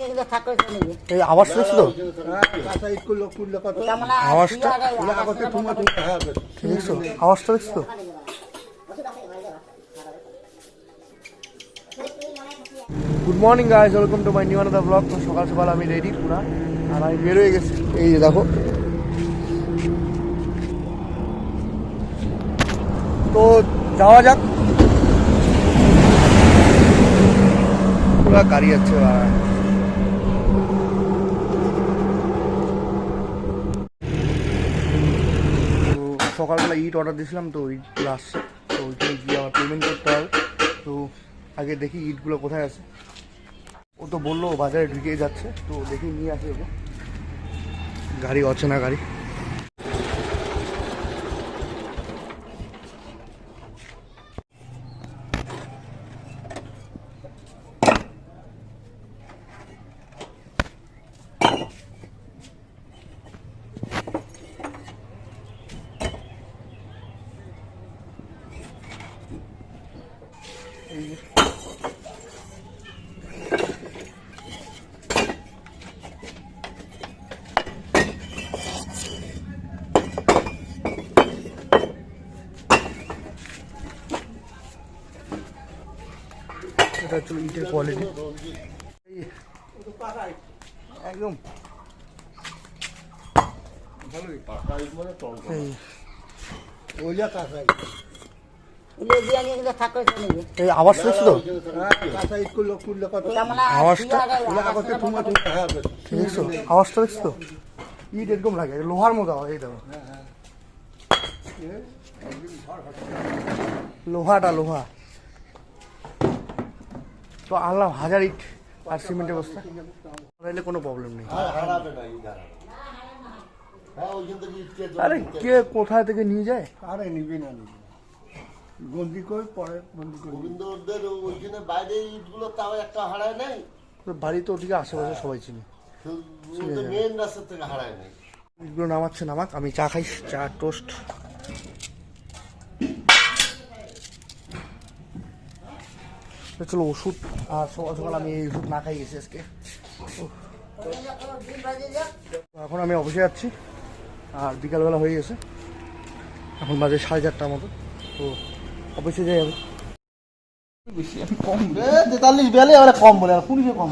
এই আওয়াজ শুনছো তো? আওয়াজটা দেখছো? আওয়াজটা দেখছো তো? Good morning guys, welcome to my new another blog. তো সকাল সকাল আমি রেডি পুরা, আর আমি বের হয়ে গেছি। এই যে দেখো, তো যাওয়া যাক। পুরা গাড়ি আছে। সকালবেলা ইট অর্ডার দিয়েছিলাম, তো ইটগুলো আসছে। তো ওইখানে গিয়ে আমার পেমেন্ট করতে হবে। তো আগে দেখি ইটগুলো কোথায় আছে। ও তো বললো বাজারে ঢুকে যাচ্ছে, তো দেখি নিয়ে আসে ওকে। গাড়ি অচেনা গাড়ি। এটা হচ্ছে ইটের কোয়ালিটি, একদম আওয়াজ শুনছো তো? আওয়াজটা দেখছো? আওয়াজটা দেখছো তো? ইট এরকম লাগে, লোহার মতো হয়। এই দেখো, লোহাটা লোহা। তো আনলাম 1000 ইট আর সিমেন্টের বস্তা, তাহলে কোনো প্রবলেম নেই। আরে কে কোথায় থেকে নিয়ে যায়? আরে নিবি না, গন্ডি করে পরে গন্ডি করে গোবিন্দদের ওইখানে বাইরে ইটগুলো তাও একটা হারায় নাই। বাড়ি তো ওদিকে আশেপাশে সবাই চিনি, মেন রাস্তা থেকে হারায় নাই। ইটগুলো নামাচ্ছে, নামাক। আমি চা খাই, চা টোস্ট। চলো ওষুধ, আর সকাল সকাল আমি এই ওষুধ না খাই গেছি আজকে। এখন আমি অফিসে যাচ্ছি, আর বিকালবেলা হয়ে গেছে, এখন বাজে 4:30টার মতো। তো অফিসে যাই আমি। কম 43-42 আমরা কম বলে, আর পুলিশে কম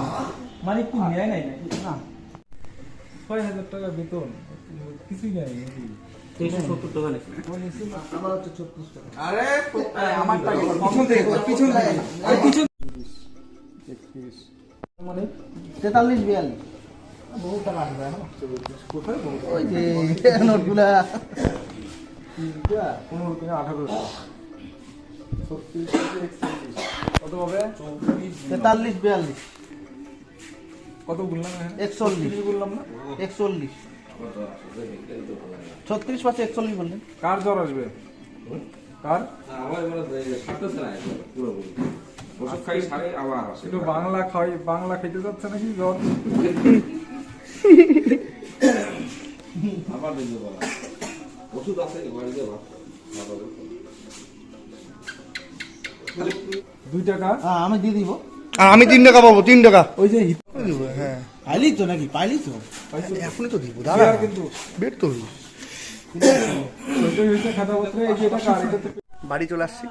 মানে কি নেয় নাই না 6000 টাকা বেতন কিছুই নাই। 370 টাকা নেই, আমার হচ্ছে 36 টাকা। আরে আমার টাকা পিছন থেকে পিছন থেকে আরে পিছন 31 মানে 43-42 বহু টাকা আসবে এখন। কোথায় ওই যে নোটগুলা 15 থেকে 18 36 থেকে 41 কত হবে? 43-42 কত বললাম? 41 বললাম না, 41 36 পাশে 41 বললেন। কার জ্বর আসবে? কার? ওষুধ খাই সারে আবার একটু বাংলা খাই, বাংলা খেতে যাচ্ছে নাকি জ্বর? আবার দেখবে বলা ওষুধ আছে বাড়িতে 2 টাকা আমি দিয়ে দিব। আর আমি 3 টাকা পাবো, 3 টাকা। ওই যে হ্যাঁ, পাইলি তো নাকি? পাইলি তো এখনই তো দিব দাদা, কিন্তু বের তো। ওইটাই হচ্ছে খাতাপত্রে। এই যে এটা কার? এটা তো বাড়ি চলে আসছি,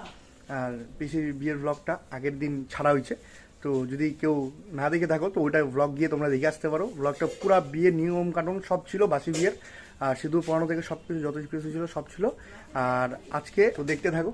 আর পিসির বিয়ের ব্লগটা আগের দিন ছাড়া হয়েছে। তো যদি কেউ না দেখে থাকো, তো ওইটা ব্লগ গিয়ে তোমরা দেখে আসতে পারো। ব্লগটা পুরা বিয়ের নিয়ম কানুন সব ছিল, বাসি বিয়ের, আর সিঁদুর পরানো থেকে সব কিছু, যত কিছু ছিল সব ছিল। আর আজকে তো দেখতে থাকো।